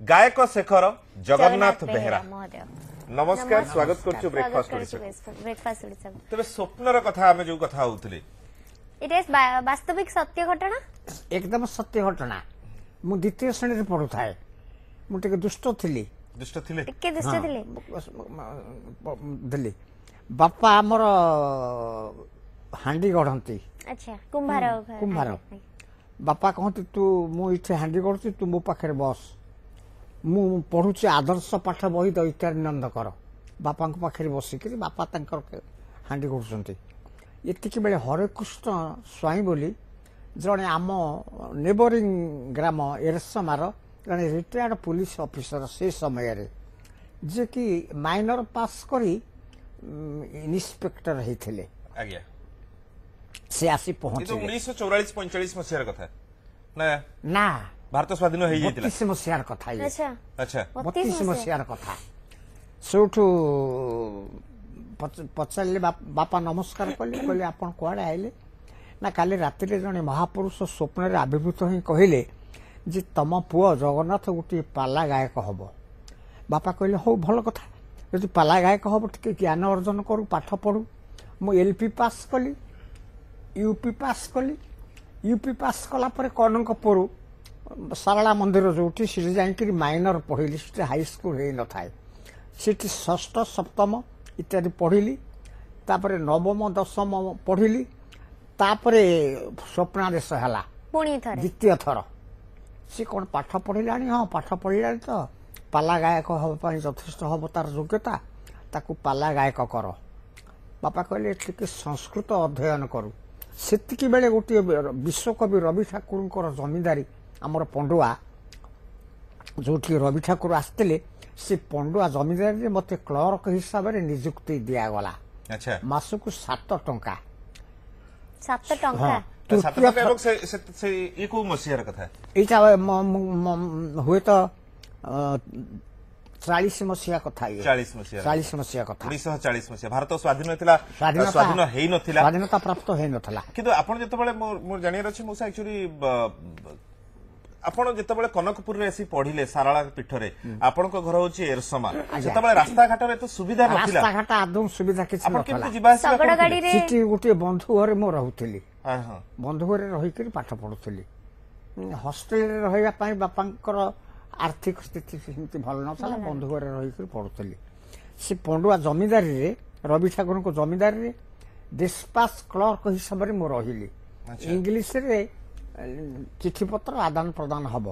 गायक शेखर जगन्नाथ बेहरा बेहरा महोदय नमस्कार स्वागत करछु ब्रेकफास्ट ब्रेकफास्ट तबे स्वप्नर कथा आमे जो कथा होउतले इट इज वास्तविक सत्य घटना एकदम सत्य घटना मु द्वितीय श्रेणी रे पढुथाए मु टिके दुष्ट थिली टिके दुष्ट थिले दिल्ली बापा हमर हांडी गढ़ंती अच्छा कुंभार कुंभार बापा कहती तू मु इथे हांडी गढ़ती तू मो पाखरे बस मु पढुची आदर्श पाठ बही दैत्यानंद कर बापा पाखरे बसिक बापा तांकर हांडी गढ़ुचंती एतिकी बेले हरेकृष्ण स्वाई बोली जड़े आम नेबरिंग ग्राम एरसमार जड़े रिटायर्ड पुलिस ऑफिसर से समय रे जे कि माइनर पास करी इन्स्पेक्टर होते आज्ञा से आसी पहुंचे 1944-45 मसीहार कथा ना ना भारत स्वाधीन हो जाइतिला 32 मसीहार कथा ये अच्छा अच्छा 32 मसीहार कथा सेठू पचारे बापा नमस्कार कले कहले आपण कुआडे आइले ना काली राति जड़े महापुरुष स्वप्न आविर्भूत ही कहले जे तम पुओ जगन्नाथ गोटे पाला गायक हम बापा कहले हो भल कथा यदि पाला गायक हम टे ज्ञान अर्जन करू पाठ पढ़ू मु एलपी पास कली यूपी पास कली यूपी पास कला पर कनक पुरु सारला मंदिर जो जाकि माइनर पढ़ी से हाई स्कूल हो न थाए सीटी षष्ठ सप्तम इत्यादि पढ़ी तापर नवम दशम पढ़ी तापरे स्वप्नादेश है द्वितीय थर सी कौन पाठ पढ़ला हाँ पाठ पढ़ला तो पाला गायक हाँपाई यथेष हम तार योग्यता ताकू पाला गायक कर बापा कहले टिके संस्कृत अध्ययन करू सेतिकी बेले गोटे विश्वकवि रवि ठाकुर जमींदारी आमर पंडुआ जो रवि ठाकुर आसते से पंडुआ जमींदारी मत क्लर्क हिसाब से निजुक्ति दिगला अच्छा मासकू 7 टंका 7 टंका ये को मसीहार कथा एटा हुए तो 40 मसीहा कथा ये 40 मसीहा कथा 1940 मसीहा भारत स्वाधीन होतिला स्वाधीन हेई नथिला स्वाधीनता प्राप्त हेई नथिला किंतु आपण जतबेले मोर जानियर अछि मोसा एक्चुअली आपण जतबेले कनकपुर रे आसी पढिले साराळा पीठरे आपण को घर होची एरसमा जतबेले रास्ता घाट रे तो सुविधा नथिला रास्ता घाट आदम सुविधा किछ आपण नथिला केमति जिबा सगड़ गाड़ी रे सिटी गोटे बंधु घरे मो रहुतली हां हां बंधु घरे रही कर पाठ पढुतली हॉस्टेल रे रहिया पई बापांकर आर्थिक स्थिति सेमती भल नथला बंधु घरे रही कर पढुतली से पंडुआ जमींदारी रे रवि ठाकुर को जमींदारी रे डिस्पाच क्लर्क हिसाब रे मो रहिली इंग्लिश रे चिठी पत्र आदान प्रदान हब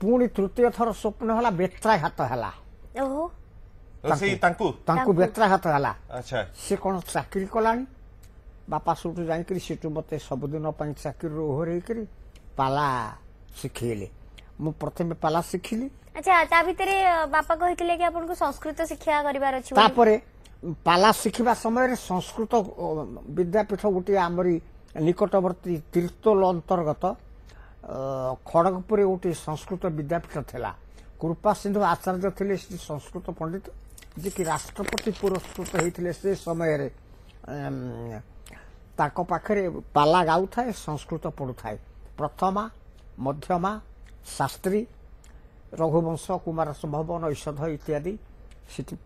पुणी तृतीय थर स्वप्न हला बेत्राघात हला ओहो तांकू बेत्राघात हला अच्छा से कौन चाकरी कलानी बापा सुटू जाइकरी सेटू मते सबुदिन पई चाकरी ओहरे करी पाला शिखेले मु प्रथमे पाला शिखिली अच्छा ता भितरे बापा कहितले कि आपन को संस्कृत शिक्षा करिवार अछि तापरे पाला शिखिबा समय रे संस्कृत विद्यापीठ गोटे आमरी निकटवर्ती तीर्थोल अंतर्गत खड़गपुर गोटे संस्कृत विद्यापीठ थिला कृपा सिंधु आचार्य थिले संस्कृत पंडित जे कि राष्ट्रपति पुरस्कृत होते से समय रे ताको पाखरे पाला गाउ थाए संस्कृत पढ़ु थाए प्रथमा मध्यमा शास्त्री रघुवंश कुमार संभवन ऐषध इत्यादि सिटी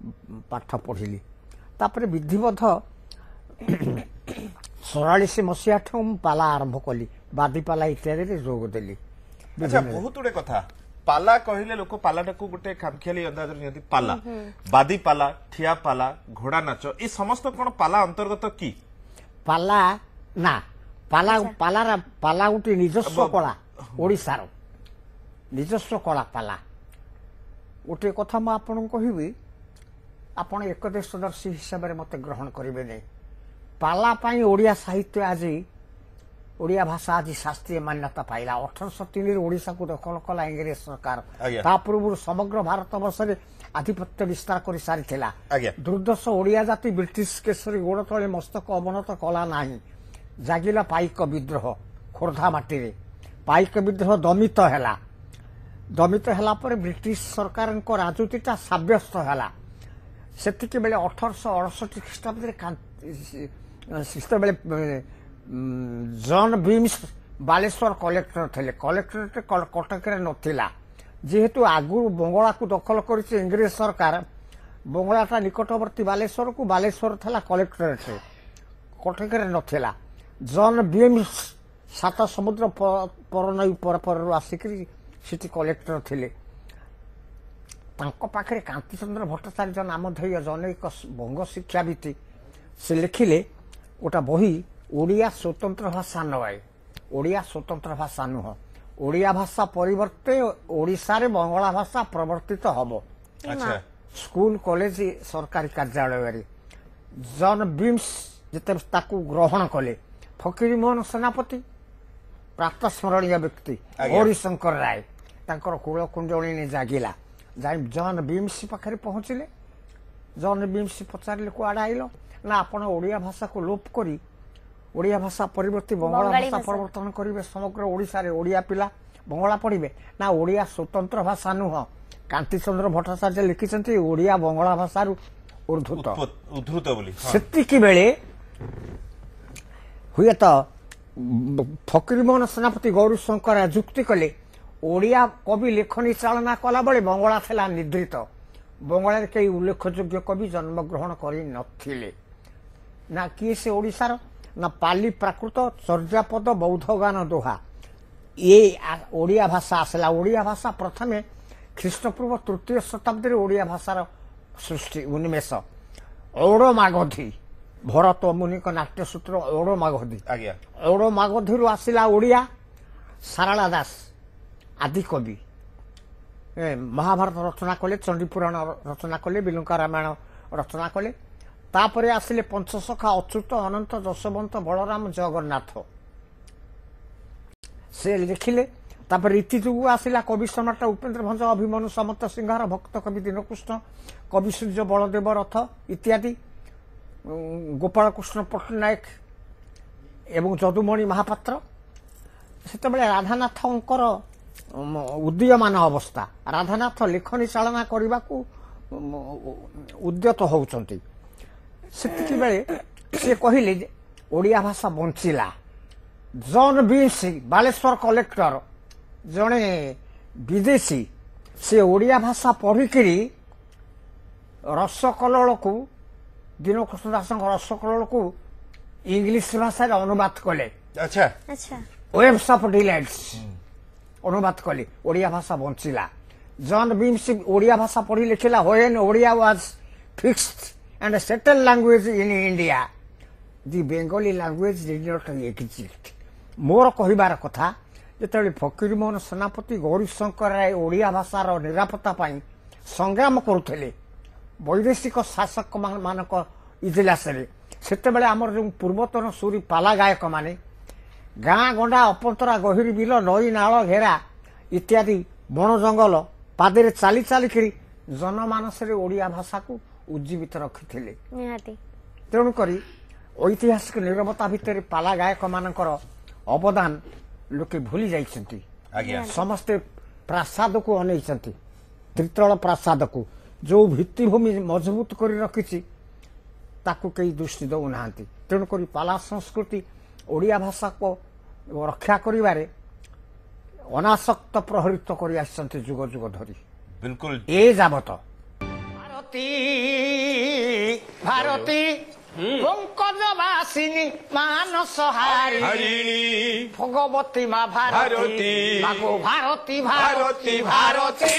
पाठ पढ़िली तापरे विधिवत 44 मसीहा पाला आरंभ कली बादी पाला इत्यादि जोग देली अच्छा बहुत गुडे कथा पाला कहले लोक पालाटा को गोटे खामखियाली अंदाज नियति पाला बादी पाला ठिया पाला घोड़ा नाच ए समस्त कोन पाला अंतर्गत की पाला ना पाला पाला पाला गोटे निजस्व कला ओडिसार निजस्व कला पाला गोटे कथा म आपन कहिबी आपण एक देशदर्शी हिसाब रे मते ग्रहण करिवे नै पाला पाई ओडिया साहित्य आज ओडिया भाषा आज शास्त्रीय मान्यता पाइला 1803 ओडिशा को दखल कला इंग्रेज सरकार ता पूर्व समग्र भारत वर्ष रे आधिपत्य विस्तार कर सारी थिला दुर्दश ओडिया जाति ब्रिटिश केसरी गोड़ तले मस्तक अवनत कला नाही जागिला पाइक विद्रोह खोर्धा माटी रे पाइक विद्रोह दमित हैला पर ब्रिटिश सरकार को राजनीतिटा साब्यस्त हैला सेतिके बेले 1868 ख्रीष्टाब्द रे जॉन बीम्स बालेश्वर कलेक्टर थे कलेक्टरेट कटक नथिला जेहेतु आगु बंगला को दखल कर इंग्रेज सरकार बंगलाटा निकटवर्ती बालेश्वर को बालेश्वर था कलेक्टरेट कटक नथिला जन बीएम्स सात समुद्र पर पर आसिक कलेक्टर थिले पाखे कांतिचंद्र भट्टाचार्य नामधेय जनैक बंग शिक्षाविद से लिखिले गोटा बही ओडिया स्वतंत्र भाषा नए ओडिया स्वतंत्र भाषा नुह ओडिया भाषा परिवर्ते ओडिशा रे बंगला भाषा प्रवर्तित हब अच्छा स्कूल कॉलेज सरकारी कार्यालय जन बीम्स जिते ग्रहण कले फकीर मोहन सेनापति प्रात स्मरणीय व्यक्ति हरिशंकर राय तांकर कूल कुंजली जागिला जन बीम्स पाखे पहुंचले जन बीम्स पचारे कुआड़े आइल ना आपण ओडिया भाषा को लोप करी ओडिया भाषा परिवर्ती बंगला भाषा परिवर्तन करेंगे समग्र ओडिशा रे ओडिया पिला बंगला पढ़े ना ओडिया स्वतंत्र भाषा नुह कांतिचंद्र भट्टाचार्य लिखिं ओडिया बंगला भाषा उद्धृत बोली सेतिकी बेले हुए तो फकीरमोहन सेनापति गौरीशंकर जुक्ति कले ओडिया कवि लेखनी चालना कला बेले बंगला थिला निद्रित बंगला कई उल्लेखयोग्य कवि जन्मग्रहण करि नथिले ना किए से ओडिशार ना पाली प्राकृत चर्यापद बौद्ध गान दोहा ये ओडिया भाषा आसला ओडिया भाषा प्रथमे ख्रीष्टपूर्व तृतीय शताब्दी ओडिया भाषार सृष्टि उन्मेष औड़ मागधी भरत मुनि नाट्यसूत्र औड़ मागधी औड़ मागधी आसला ओडिया सारला दास आदि कवि महाभारत रचना कले चंडीपुराण रचना कले बिलुंका रामायण रचना कले तापरे आसिले पंचसखा अच्युत अनंत जशवंत बलराम जगन्नाथ से लिखिले तापर रीति जुगु आसिला कवि सम्राट उपेन्द्र भंज अभिमन्यु समंत सिंहार भक्त कवि दीनकृष्ण कवि सूर्य बलदेव रथ इत्यादि गोपाल कृष्ण पट्टनायक एवं जदुमणि महापात्र सेतबेले राधानाथंकर उदीयमान अवस्था राधानाथ लेखनी चालना करने को उद्यत होउचंती सेतिकी बेले से कहले ओडिया भाषा बंचिला जॉन बीसी बालेश्वर कलेक्टर जड़े विदेशी से ओडिया भाषा पढ़िकी रसकल्लोल को दीनकृष्ण दास रसकल्लोल को इंग्लिश भाषा अनुवाद कले अच्छा अच्छा वेब्स ऑफ डिलाइट्स अनुवाद कले ओडिया भाषा बंचिला जॉन बीम्स ओडिया भाषा पढ़ी लिखिला when Odia was fixed and settled language in India the Bengali language did not exist more कहिबार कथा जेतेबेले फकीरमोहन सेनापति गौरीशंकर राय ओडिया भाषार निरापत्ता पाई संग्राम करुथिले वैदेशिक शासक मानक इजलास रे सेतेबेले हमर जो पूर्वतन सूरी पाला गायक माने गाँ गंडा अपंतरा गहिरी बिल नई नाल घेरा इत्यादि बण जंगल पादे चली चलिकी जनमानस ओडिया भाषा को उज्जीवित रखिथिले निहाती तेणुक ऐतिहासिक नीरवता भितर पाला गायक मानकर अवदान लोके भूली जाइछंती समस्ते प्रासाद को अनैछंती त्रितल प्रासाद को जो भित्तिभूमि मजबूत कर रखिछि ताकू कई दृष्टि दौ नाहांती तेणुक पाला संस्कृति ओडिया भाषा को रक्षा करिबारे अनासक्त प्रहरित कर आछंती जुग जुग धरी बिल्कुल ए जाबत भारती भारती पंकजवासिनी मानस हारिणी भगवती माँ भारती मागो भारती भारती भारती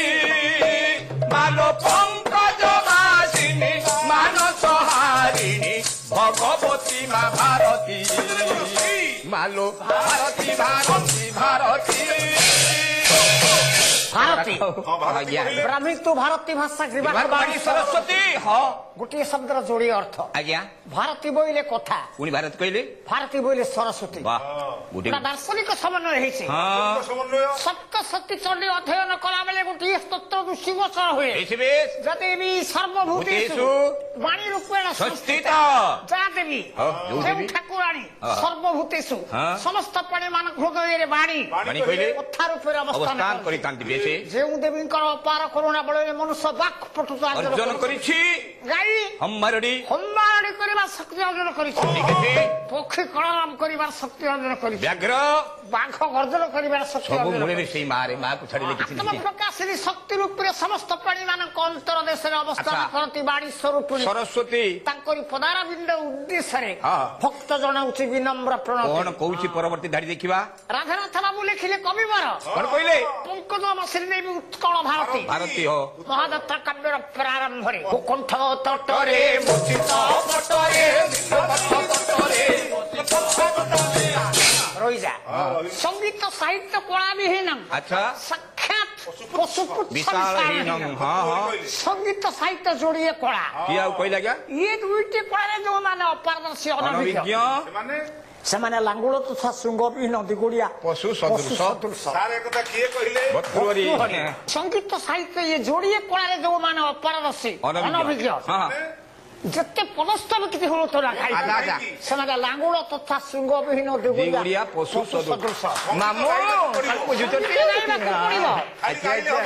मानो पंकजवासिनी मानस हारिणी भगवती माँ भारती मालो भारती भारती भारती भारती ब्राह्मी तो भारती भाषा बाणी सरस्वती हाँ गोटे शब्द जोड़ी अर्थ आज्ञा भारती बोले कथा पुणी भारत कहले भारती बोले सरस्वती वाह गोटे दार्शनिक समन्वय हाँ सप्तशती चंडी अध्ययन कला बेले गोटे स्तोत्र ଶିବଚର ହୁଏ ऋषिवेश ଯଦି ବି ସର୍ବଭୂତେଷୁ ଭୂତେଷୁ ବାଣୀ ରୂପେଣ ସଂସ୍ଥିତ ଯାହା ଦେବୀ ଯୋଉ ଯେଉଁ ଦେବୀ ଠାକୁରାଣୀ ସର୍ବଭୂତେଷୁ ହଁ। ସମସ୍ତ ପ୍ରାଣୀମାନଙ୍କ ହୃଦୟରେ ବାଣୀ ବାଣୀ କହିଲେ କଥା ରୂପେରେ ଅବସ୍ଥାନ ଅବସ୍ଥାନ କରିଥାନ୍ତି ବେଶେ ଯେଉଁ ଦେବୀଙ୍କର ଅପାର କରୁଣା ବଳରେ ମନୁଷ୍ୟ ବାକ୍ ପଟୁତା ଅର୍ଜନ କରିଛି ଗାଈ ହମ୍ମାରଡି ହମ୍ମାରଡି କରିବା ଶକ୍ତି ଅର୍ଜନ କରିଛି ଠିକ ଅଛି ପକ୍ଷୀ କଳରାମ କରିବାର ଶକ୍ତି ଅର୍ଜନ କରିଛି ବ୍ୟାଘ୍ର ବାଘ ଗର୍ଜନ କରିବାର ଶକ୍ତି ସବୁ ଅର୍ଜନ ମୂଳରେ କରିଛି ସେଇ ମାକୁ ଛାଡ଼ିଲେ କିଛି ଆତ୍ମ ନାହିଁ ପ୍ରକାଶିନୀ ଶକ୍ତି ରୂପରେ ସମସ୍ତ ପ୍ରାଣୀମାନଙ୍କ ଅନ୍ତର ଦେଶରେ ଅବସ୍ଥାନ ଆଚ୍ଛା। କରନ୍ତି ବାଣୀ ସ୍ୱରୂପିଣୀ ସରସ୍ୱତୀ ତାଙ୍କରି ପଦାରବିନ୍ଦ ଉଦ୍ଦେଶ୍ୟରେ ହଁ। ଭକ୍ତ ଜଣାଉଛି ବିନମ୍ର କଣ ପ୍ରଣତି କହୁଛି ପରବର୍ତ୍ତୀ ଧାଡି ଦେଖିବା ରାଧାନାଥ ବାବୁ ଲେଖିଲେ କବିବର କଣ କହିଲେ ପଙ୍କଜ ଶ୍ରୀଦେବୀ ଉତ୍କଳ ଭାରତୀ ଭାରତୀୟ ମହାଯାତ୍ରା କାବ୍ୟର ପ୍ରାରମ୍ଭରେ କୁଣ୍ଠ ତଟରେ ତଟରେ ମୋଚିତ ପଟରେ ପଟରେ ରହିଯା ସଙ୍ଗୀତ ସାହିତ୍ୟ କଳା ବିହୀନ ଆଚ୍ଛା ସାକ୍ଷାତ ପଶୁପୁଚ୍ଛ ବିଶାଳହୀନ ହଁ ହଁ ସଙ୍ଗୀତ ସାହିତ୍ୟ ଯୋଡ଼ିଏ କଳା କିଏ ଆଉ କହିଲା ଆଜ୍ଞା ଇଏ ଦୁଇଟି କଳାରେ ଯୋଉମାନେ ଅପାରଦର୍ଶୀ ଅନଭିଜ୍ଞ ଅନଭିଜ୍ଞ ସେମାନେ ଲାଙ୍ଗୁଳ ତଥା ଶୃଙ୍ଗ ବିହୀନ ଦିଗୁଡିଆ ପଶୁ ସଦୃଶ ସାର୍ ଏକଥା କିଏ କହିଲେ ଭର୍ତ୍ତୃହରି ସଙ୍ଗୀତ ସାହିତ୍ୟ ଇଏ ଯୋଡ଼ିଏ କଳାରେ ଯୋଉମାନେ ଅପାରଦର୍ଶୀ ଅନଭିଜ୍ଞ ହଁ ଯେତେ ପଦସ୍ଥ କିଛି ହଉଥିଲା ଆଚ୍ଛା, ଆଚ୍ଛା। ସେମାନେ ଲାଙ୍ଗୁଳ ତଥା ଶୃଙ୍ଗ ବିହୀନ ଦିଗୁଡିଆ ପଶୁ ସଦୃଶ ମାମୁ ତାକୁ ବୁଝୁଛନ୍ତି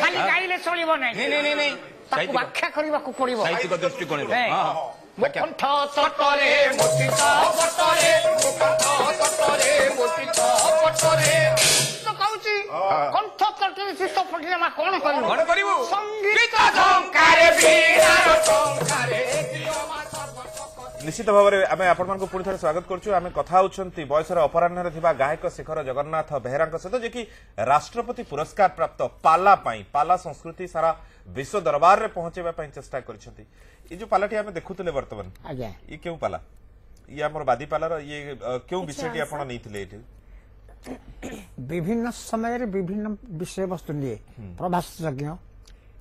ଖାଲି ଗାଇଲେ ଚଳିବ ନାହିଁ ନାଇଁ ତାକୁ ବ୍ୟାଖ୍ୟା କରିବାକୁ ପଡିବ ସାହିତ୍ୟିକ ଦୃଷ୍ଟିକୋଣରୁ ହଁ। ହଁ ବ୍ୟାଖ୍ୟା। କଣ୍ଠ ତଟରେ ମୋଚିତ ପଟରେ ପଟରେ ମୋଚିତ ପଟରେ କହୁଛି କଣ୍ଠ ତଟରେ ଶୀତ ଫଟିଲେ ମା କଣ କରିବୁ କଣ କରିବୁ ସଙ୍ଗୀତ ଝଙ୍କାରେ ବୀଣାର ଟଙ୍କାରେ ନିଶ୍ଚିତ ଭାବରେ ଆମେ ଆପଣମାନଙ୍କୁ ପୁଣି ଥରେ ସ୍ୱାଗତ କରୁଛୁ ଆମେ କଥା ହେଉଛନ୍ତି ବୟସର ଅପରାହ୍ନରେ ଥିବା ଗାୟକ ଶିଖର ଜଗନ୍ନାଥ ବେହେରାଙ୍କ ସହିତ ଯିଏକି ରାଷ୍ଟ୍ରପତି ପୁରସ୍କାର ପ୍ରାପ୍ତ ପାଲା ପାଇଁ ପାଲା ସଂସ୍କୃତି ସାରା ବିଶ୍ୱ ଦରବାରରେ ପହଞ୍ଚାଇବା ପାଇଁ ଚେଷ୍ଟା କରିଛନ୍ତି ଏ ଯୋଉ ପାଲାଟି ଆମେ ଦେଖୁଥିଲେ ବର୍ତ୍ତମାନ ଆଜ୍ଞା ଇଏ କେଉଁ ପାଲା ଇଏ ଆମର ବାଦି ପାଲାର ଇଏ କେଉଁ ବିଷୟଟି ଆପଣ ନେଇଥିଲେ ଏଠି ବିଭିନ୍ନ ସମୟରେ ବିଭିନ୍ନ ବିଷୟବସ୍ତୁ ନିଏ ପ୍ରଭାସ ଯଜ୍ଞ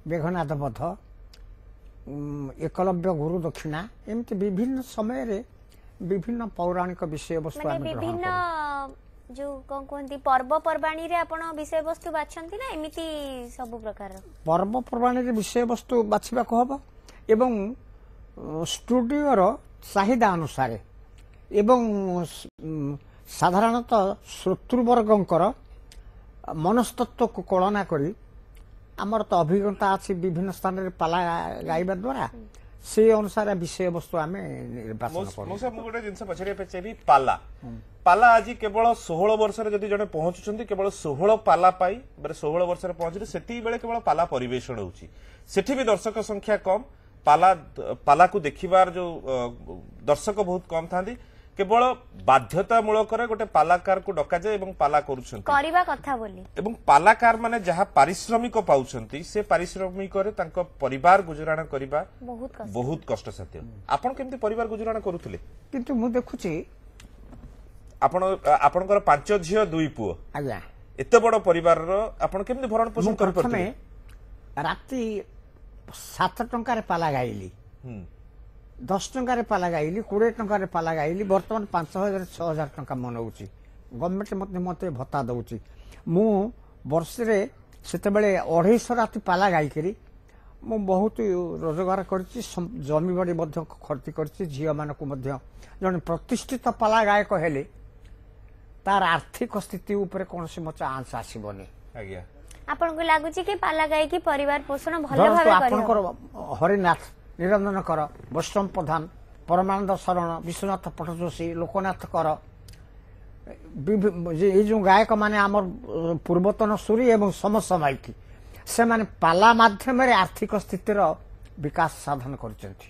ମେଘନାଦ ବଧ ଏକଲବ୍ୟ ଗୁରୁ ଦକ୍ଷିଣା ଏମିତି ବିଭିନ୍ନ ସମୟରେ ବିଭିନ୍ନ ପୌରାଣିକ ବିଷୟବସ୍ତୁ ମାନେ ଆମେ ଗ୍ରହଣ ବିଭିନ୍ନ କରୁ ଯୋଉ କଣ କୁହନ୍ତି ପର୍ବପର୍ବାଣୀରେ ଆପଣ ବିଷୟବସ୍ତୁ ବାଛନ୍ତି ନା ଏମିତି ସବୁ ପ୍ରକାର ପର୍ବପର୍ବାଣୀରେ ବିଷୟବସ୍ତୁ ବାଛିବାକୁ ହବ ଏବଂ ଷ୍ଟୁଡିଓର ଚାହିଦା ଅନୁସାରେ ଏବଂ ସାଧାରଣତଃ ଶ୍ରୋତୃବର୍ଗଙ୍କର ମନସ୍ତତ୍ୱକୁ କଳନା କରି ଆମର ତ ଅଭିଜ୍ଞତା ଅଛି ବିଭିନ୍ନ ସ୍ଥାନରେ ପାଲା ଗାଇବା ଦ୍ୱାରା সেই অনুসারে বিষয়বস্তু আমি নির্বাচন করি ମୁଁ ଗୋଟେ ଜିନିଷ ପଚାରିବା ପାଇଁ ଚାହିଁବି ପାଲା ପାଲା ଆଜି କେବଳ 16 ବର୍ଷରେ ଯଦି ଜଣେ ପହଞ୍ଚୁଛନ୍ତି କେବଳ 16 ପାଲା ପାଇ 16 ବର୍ଷରେ ପହଞ୍ଚିଲେ ସେତିକି ବେଳେ କେବଳ ପାଲା ପରିବେଷଣ ହେଉଛି ସେଠି ବି ଦର୍ଶକ ସଂଖ୍ୟା କମ ପାଲାକୁ ଦେଖିବାର ଯୋଉ ଦର୍ଶକ ବହୁତ କମ ଥାନ୍ତି କେବଳ ବାଧ୍ୟତାମୂଳକରେ ଗୋଟେ ପାଲାକାରକୁ ଡକାଯାଏ ଏବଂ ପାଲା କରୁଛନ୍ତି କରିବା କଥା ବୋଲି ଏବଂ ପାଲାକାର ମାନେ ଯାହା ପାରିଶ୍ରମିକ ପାଉଛନ୍ତି ସେ ପାରିଶ୍ରମିକରେ ତାଙ୍କ ପରିବାର ଗୁଜରାଣ କରିବା ବହୁତ କଷ୍ଟସାଧ୍ୟ ଆପଣ କେମିତି ପରିବାର ଗୁଜରାଣ କରୁଥିଲେ କିନ୍ତୁ ମୁଁ ଦେଖୁଛି ଆପଣଙ୍କର 5 ଝିଅ 2 ପୁଅ ଆଜ୍ଞା ଏତେ ବଡ ପରିବାରର ଆପଣ କେମିତି ଭରଣ ପୋଷଣ କରିପାରୁଥିଲେ ରାତି 7 ଟଙ୍କାରେ ପାଲା ଗାଇଲି 10 ଟଙ୍କାରେ ପାଲା ଗାଇଲି 20 ଟଙ୍କାରେ ପାଲା ଗାଇଲି ବର୍ତ୍ତମାନ 5000 6000 ଟଙ୍କା ମନଉଛି ଗଭର୍ଣ୍ଣମେଣ୍ଟ ମତେ ଭତ୍ତା ଦଉଛି ମୁଁ ବର୍ଷରେ ସେତେବେଳେ 250 ରାତି ପାଲା ଗାଇକରି ମୁଁ ବହୁତ ରୋଜଗାର କରିଛି ଜମି ବାଡ଼ି ମଧ୍ୟ ଖର୍ଚ୍ଚ କରିଛି ଝିଅମାନଙ୍କୁ ମଧ୍ୟ ଜଣେ ପ୍ରତିଷ୍ଠିତ ପାଲା ଗାୟକ ହେଲେ ତାର ଆର୍ଥିକ ସ୍ଥିତି ଉପରେ କୌଣସି ମତେ ଆଞ୍ଚ ଆସିବନି ଆଜ୍ଞା ଆପଣଙ୍କୁ ଲାଗୁଛି କି ପାଲା ଗାଇକି ପରିବାର ପୋଷଣ ଭଲ ଭାବେ ଆପଣଙ୍କର ହରିନାଥ ନିରଞ୍ଜନ କର ବୈଷ୍ଣବ ପ୍ରଧାନ ପରମାନନ୍ଦ ଶରଣ ବିଶ୍ୱନାଥ ପଟ୍ଟଯୋଶୀ ଲୋକନାଥ କର ଏଇ ଯୋଉ ଗାୟକ ମାନେ ଆମର ପୂର୍ବତନ ସୁରୀ ଏବଂ ସମସାମୟିକ ସେମାନେ ପାଲା ମାଧ୍ୟମରେ ଆର୍ଥିକ ସ୍ଥିତିର ବିକାଶ ସାଧନ କରିଛନ୍ତି